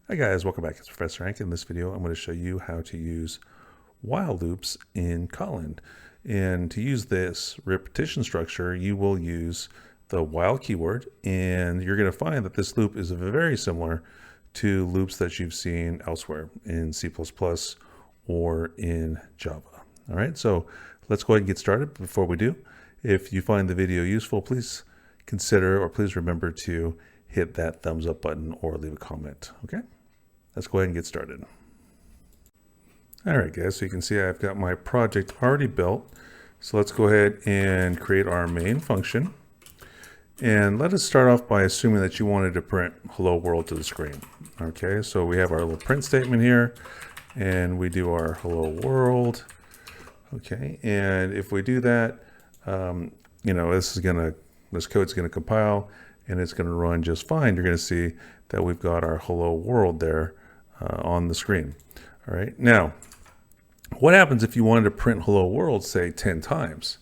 Hi guys, welcome back. It's Professor Hank. In this video, I'm going to show you how to use while loops in Kotlin. And to use this repetition structure, you will use the while keyword, and you're going to find that this loop is very similar to loops that you've seen elsewhere in C++ or in Java. All right, so let's go ahead and get started. Before we do, if you find the video useful, please consider or please remember to hit that thumbs up button or leave a comment. Okay, let's go ahead and get started. All right, guys, so you can see I've got my project already built. So let's go ahead and create our main function. And let us start off by assuming that you wanted to print hello world to the screen. Okay, so we have our little print statement here, and we do our hello world. Okay, and if we do that, this code's gonna compile and it's gonna run just fine. You're gonna see that we've got our hello world there on the screen. All right, now, what happens if you wanted to print hello world, say 10 times?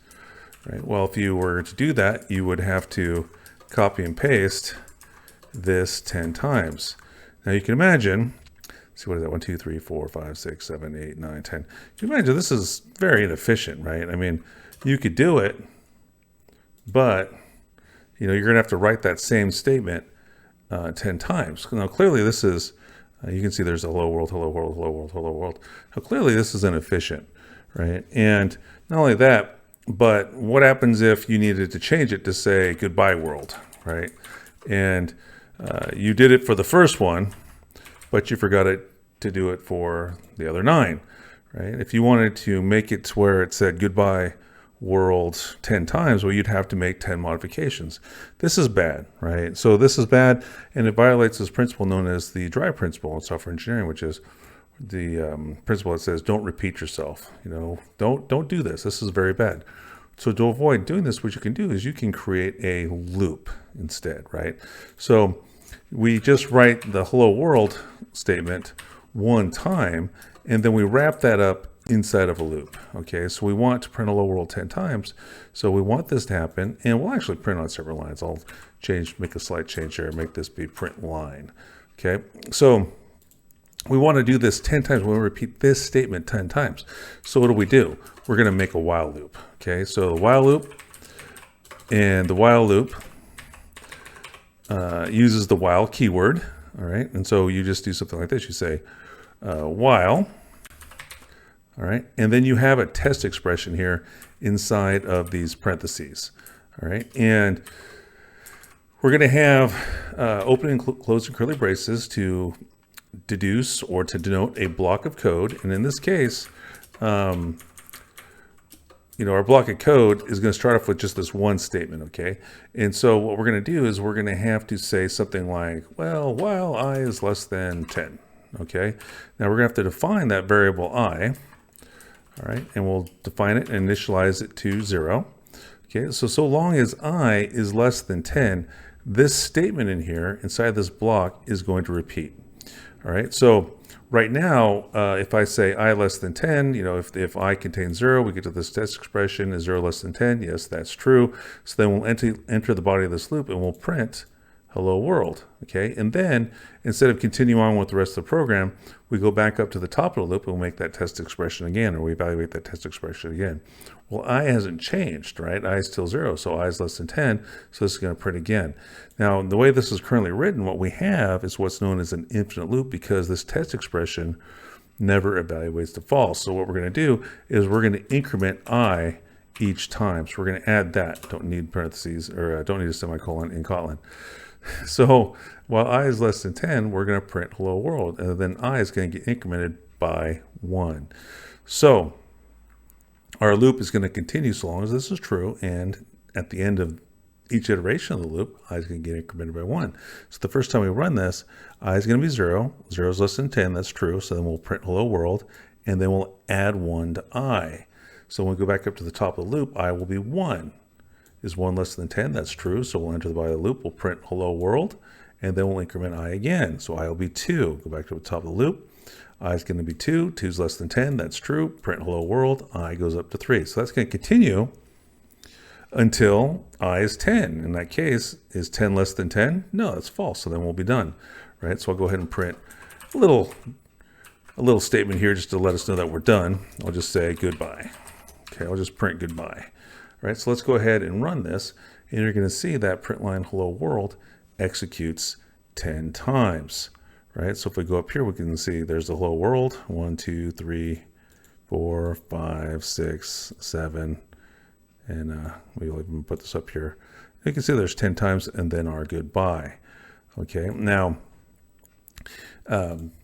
Right? Well, if you were to do that, you would have to copy and paste this 10 times. Now you can imagine, see, what is that? 1, 2, 3, 4, 5, 6, 7, 8, 9, 10. You can imagine this is very inefficient, right? I mean, you could do it, but you're going to have to write that same statement 10 times. Now, clearly this is, you can see there's a hello world, hello world, hello world, hello world. Now, clearly this is inefficient, right? And not only that, but what happens if you needed to change it to say goodbye world, right? And you did it for the first one, but you forgot to do it for the other 9, right? If you wanted to make it to where it said goodbye world 10 times, well, you'd have to make 10 modifications. This is bad, right? So this is bad, and it violates this principle known as the drive principle in software engineering, which is the principle that says don't repeat yourself. Don't do this. This is very bad. So to avoid doing this, what you can do is you can create a loop instead, right? So we just write the hello world statement one time, and then we wrap that up inside of a loop. Okay, so we want to print hello world 10 times. So we want this to happen, and we'll actually print on several lines. I'll make a slight change here, make this be print line. Okay, so we want to do this 10 times. We want to repeat this statement 10 times. So what do? We're going to make a while loop. Okay, so the while loop, and the while loop uses the while keyword. All right, and so you just do something like this. You say while, all right, and then you have a test expression here inside of these parentheses. All right, and we're going to have opening and closing curly braces to deduce or to denote a block of code. And in this case, our block of code is going to start off with just this one statement, okay? And so what we're going to do is we're going to have to say something like, well, while I is less than 10, okay? Now we're going to have to define that variable I, all right? And we'll define it and initialize it to 0. Okay, so long as I is less than 10, this statement in here inside this block is going to repeat. All right, so right now, if I say I less than 10, if I contains 0, we get to this test expression, is 0 less than 10? Yes, that's true. So then we'll enter the body of this loop and we'll print hello world, okay? And then instead of continuing on with the rest of the program, we go back up to the top of the loop and we'll make that test expression again, or we evaluate that test expression again. Well, I hasn't changed, right? I is still 0, so I is less than 10, so this is going to print again. Now, the way this is currently written, what we have is what's known as an infinite loop, because this test expression never evaluates to false. So what we're going to do is we're going to increment I each time. So we're going to add that. Don't need parentheses, or don't need a semicolon in Kotlin. So while I is less than 10, we're going to print hello world, and then I is going to get incremented by 1. So our loop is going to continue so long as this is true, and at the end of each iteration of the loop, I is going to get incremented by 1. So the first time we run this, I is going to be 0. 0 is less than 10, that's true. So then we'll print hello world, and then we'll add 1 to I. So when we go back up to the top of the loop, I will be 1. Is 1 less than 10? That's true. So we'll enter the body of the loop, we'll print hello world, and then we'll increment I again. So I will be 2. Go back to the top of the loop. I is going to be 2. 2 is less than 10. That's true. Print hello world. I goes up to 3. So that's going to continue until I is 10. In that case, is 10 less than 10? No, that's false. So then we'll be done, right? So I'll go ahead and print a little statement here just to let us know that we're done. I'll just say goodbye. Okay, I'll just print goodbye. All right, so let's go ahead and run this, and you're going to see that print line hello world executes 10 times. Right, so if we go up here, we can see there's the hello world. 1, 2, 3, 4, 5, 6, 7, and we'll even put this up here. You can see there's 10 times, and then our goodbye. Okay, now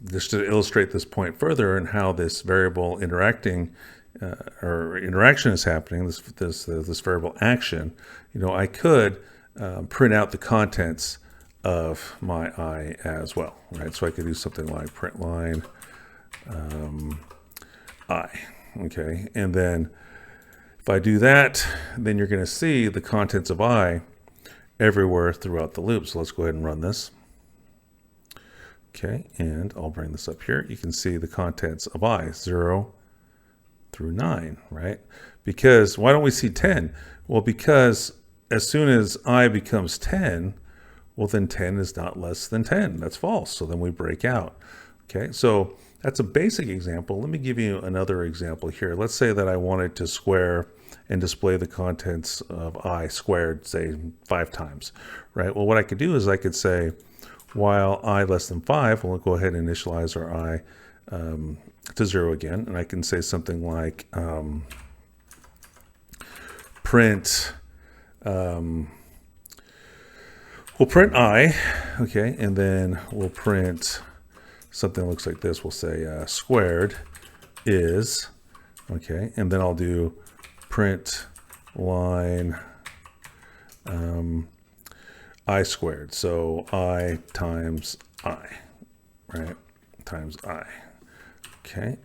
just to illustrate this point further and how this variable interaction is happening, this variable action, I could print out the contents of my I as well, right? So I could do something like print line I, okay? And then if I do that, then you're going to see the contents of I everywhere throughout the loop. So let's go ahead and run this. Okay, and I'll bring this up here. You can see the contents of I, 0 through 9, right? Because, why don't we see 10? Well, because as soon as I becomes 10, well, then 10 is not less than 10. That's false. So then we break out. Okay, so that's a basic example. Let me give you another example here. Let's say that I wanted to square and display the contents of I squared, say 5 times, right? Well, what I could do is I could say, while I less than 5, we'll go ahead and initialize our I to 0 again. And I can say something like print, we'll print I, okay, and then we'll print something that looks like this. We'll say squared is, okay, and then I'll do print line I squared. So I times I, right, times I, okay,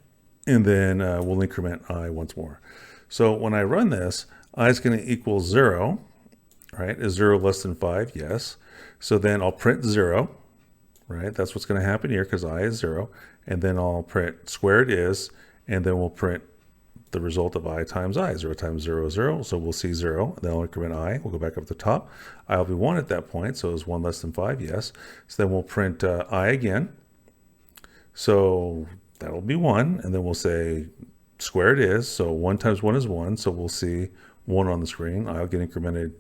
and then we'll increment I once more. So when I run this, I is going to equal 0, right? Is 0 less than 5? Yes. So then I'll print 0, right? That's what's going to happen here because I is 0. And then I'll print squared is, and then we'll print the result of I times I. 0 times 0 is 0. So we'll see 0. Then I'll increment I. We'll go back up to the top. I will be 1 at that point. So is 1 less than 5? Yes. So then we'll print I again. So that'll be 1. And then we'll say squared is. So 1 times 1 is 1. So we'll see 1 on the screen. I'll get incremented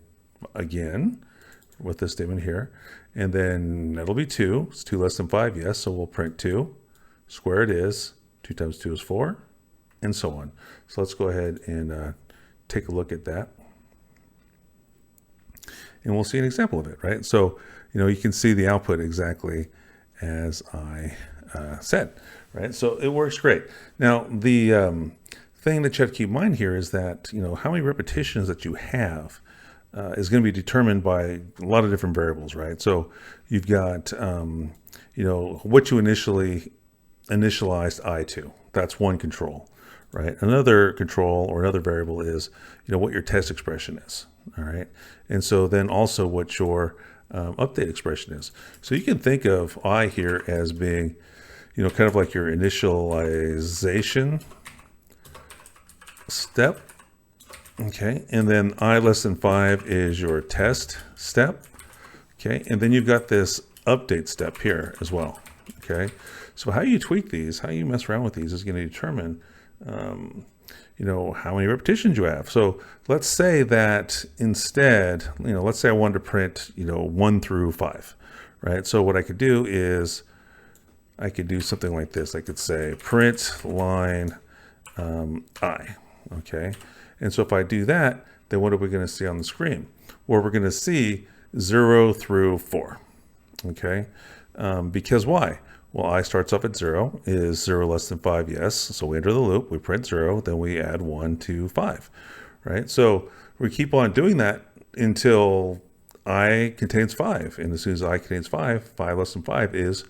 again with this statement here. And then that'll be 2. It's 2 less than 5, yes. So we'll print 2. Squared is 2 times 2 is 4, and so on. So let's go ahead and take a look at that. And we'll see an example of it, right? So, you can see the output exactly as I said, right? So it works great. Now, the thing that you have to keep in mind here is that, how many repetitions that you have is going to be determined by a lot of different variables, right? So you've got, what you initialized I to. That's one control, right? Another control or another variable is, what your test expression is, all right? And so then also what your update expression is. So you can think of I here as being, kind of like your initialization step. Okay, and then I less than 5 is your test step. Okay, and then you've got this update step here as well. Okay, so how you tweak these, how you mess around with these is going to determine, how many repetitions you have. So let's say that instead, let's say I wanted to print, 1 through 5, right? So what I could do is I could do something like this. I could say print line I, okay? And so if I do that, then what are we going to see on the screen? Well, we're going to see 0 through 4, okay? Because why? Well, I starts off at 0. Is 0 less than 5? Yes. So we enter the loop, we print 0, then we add 1 to 5, right? So we keep on doing that until I contains 5. And as soon as I contains 5, 5 less than 5 is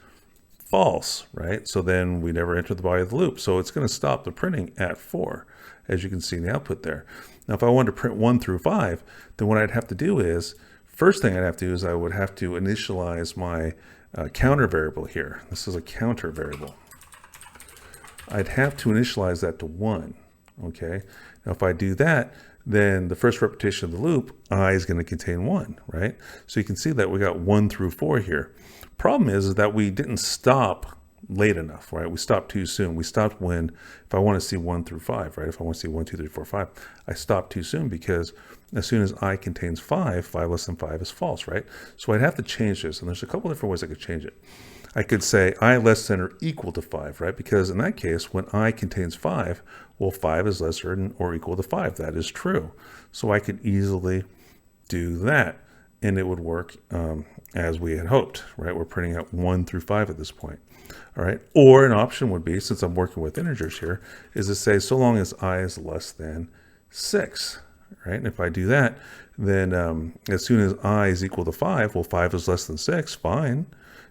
false, right? So then we never enter the body of the loop. So it's going to stop the printing at 4, as you can see in the output there. Now, if I wanted to print 1 through 5, then what I'd have to do is, first thing I'd have to do is I would have to initialize my counter variable here. This is a counter variable. I'd have to initialize that to 1, okay? Now, if I do that, then the first repetition of the loop, I is going to contain 1, right? So you can see that we got 1 through 4 here. Problem is that we didn't stop late enough, right? We stopped too soon. We stopped when, if I want to see 1 through 5, right? If I want to see 1, 2, 3, 4, 5, I stopped too soon because as soon as I contains 5, 5 less than 5 is false, right? So I'd have to change this, and there's a couple different ways I could change it. I could say I less than or equal to 5, right? Because in that case, when I contains 5, well, 5 is less than or equal to 5. That is true. So I could easily do that, and it would work as we had hoped, right? We're printing out 1 through 5 at this point, all right? Or an option would be, since I'm working with integers here, is to say so long as I is less than 6, right? And if I do that, then as soon as I is equal to 5, well, 5 is less than 6, fine.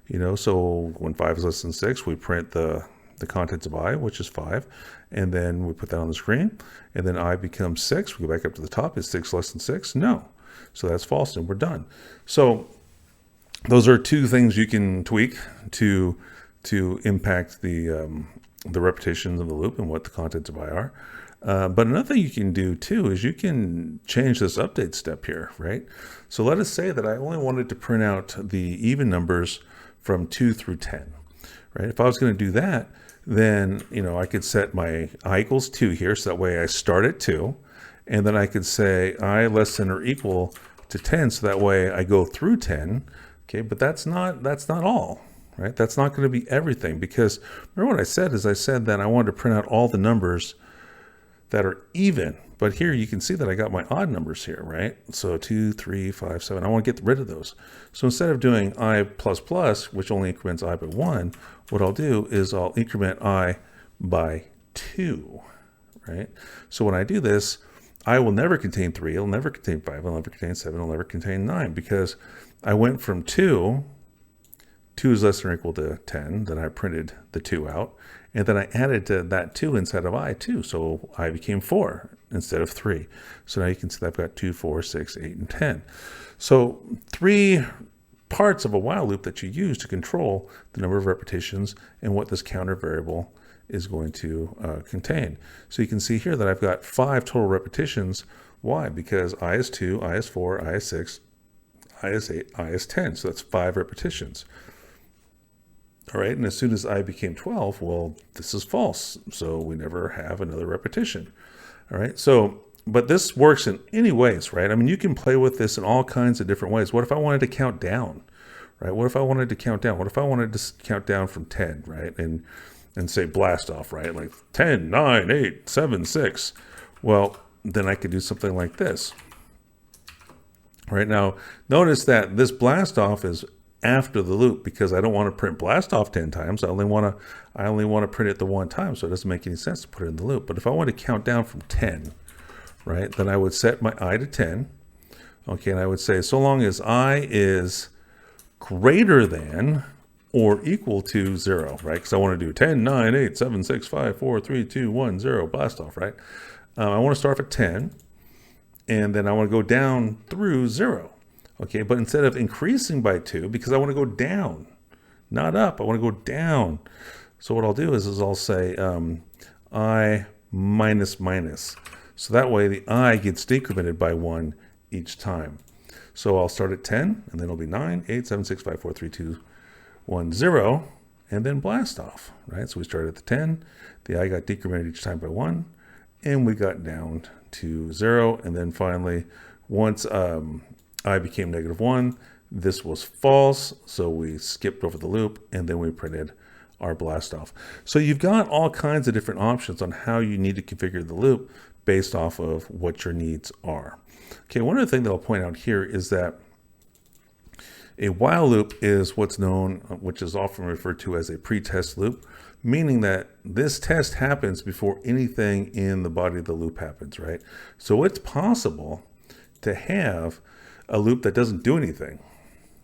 You know, so when 5 is less than 6, we print the contents of I, which is 5, and then we put that on the screen, and then I becomes 6. We go back up to the top. Is 6 less than 6? No. So that's false, and we're done. So those are two things you can tweak to impact the repetitions of the loop and what the contents of I are. But another thing you can do too is you can change this update step here, right? So let us say that I only wanted to print out the even numbers from 2 through 10, right? If I was going to do that, then, you know, I could set my I equals 2 here. So that way I start at 2, and then I could say I less than or equal to 10. So that way I go through 10. Okay. But that's not all, right? That's not going to be everything, because remember what I said is I said that I wanted to print out all the numbers that are even, but here you can see that I got my odd numbers here, right? So 2, 3, 5, 7, I want to get rid of those. So instead of doing I plus plus, which only increments I by 1, what I'll do is I'll increment I by 2, right? So when I do this, I will never contain 3, it'll never contain 5, it'll never contain 7, it'll never contain 9, because I went from 2 is less than or equal to 10, then I printed the 2 out, and then I added that 2 inside of I too, so I became 4 instead of 3. So now you can see that I've got 2, 4, 6, 8, and 10. So 3 parts of a while loop that you use to control the number of repetitions and what this counter variable is going to contain. So you can see here that I've got 5 total repetitions. Why? Because I is 2, I is 4, I is 6, I is 8, I is 10. So that's 5 repetitions. All right, and as soon as I became 12, well, this is false. So we never have another repetition. All right, so, but this works in any ways, right? I mean, you can play with this in all kinds of different ways. What if I wanted to count down, right? What if I wanted to count down? What if I wanted to count down from 10, right? And say blast off, right? Like 10, 9, 8, 7, 6. Well, then I could do something like this. Right now, notice that this blast off is after the loop, because I don't want to print blast off 10 times. I only want to print it the one time, so it doesn't make any sense to put it in the loop. But if I want to count down from 10, right, then I would set my I to 10. Okay, and I would say so long as I is greater than or equal to 0, right? Because I want to do 10, 9, 8, 7, 6, 5, 4, 3, 2, 1, 0, blast off, right? I want to start off at 10, and then I want to go down through 0. Okay, but instead of increasing by 2, because I want to go down, not up, I want to go down. So what I'll do is I'll say I minus minus. So that way the I gets decremented by 1 each time. So I'll start at 10, and then it'll be 9, 8, 7, 6, 5, 4, 3, 2, 1, 0, and then blast off, right? So we started at the 10, the I got decremented each time by 1, and we got down to 0, and then finally, once I became -1, this was false, so we skipped over the loop, and then we printed our blast off. So you've got all kinds of different options on how you need to configure the loop based off of what your needs are. Okay, one other thing that I'll point out here is that a while loop is what's known, which is often referred to as a pre-test loop, meaning that this test happens before anything in the body of the loop happens, right? So it's possible to have a loop that doesn't do anything,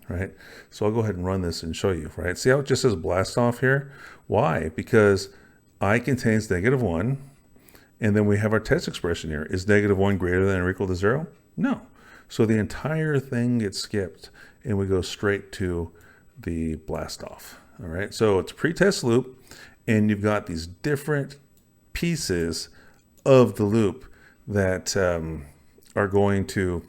right? So I'll go ahead and run this and show you, right? See how it just says blast off here? Why? Because I contains -1, and then we have our test expression here. Is -1 greater than or equal to 0? No. So the entire thing gets skipped, and we go straight to the blast off, all right? So it's a pre-test loop, and you've got these different pieces of the loop that are going to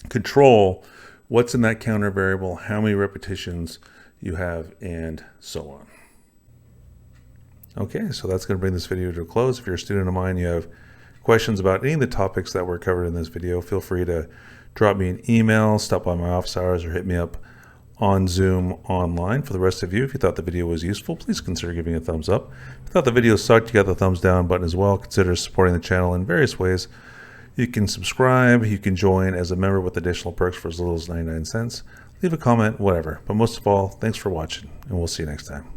control what's in that counter variable, how many repetitions you have, and so on. Okay, so that's going to bring this video to a close. If you're a student of mine, you have questions about any of the topics that were covered in this video, feel free to drop me an email, stop by my office hours, or hit me up on Zoom online. For the rest of you, if you thought the video was useful, please consider giving it a thumbs up. If you thought the video sucked, you got the thumbs down button as well. Consider supporting the channel in various ways. You can subscribe, you can join as a member with additional perks for as little as 99 cents. Leave a comment, whatever. But most of all, thanks for watching, and we'll see you next time.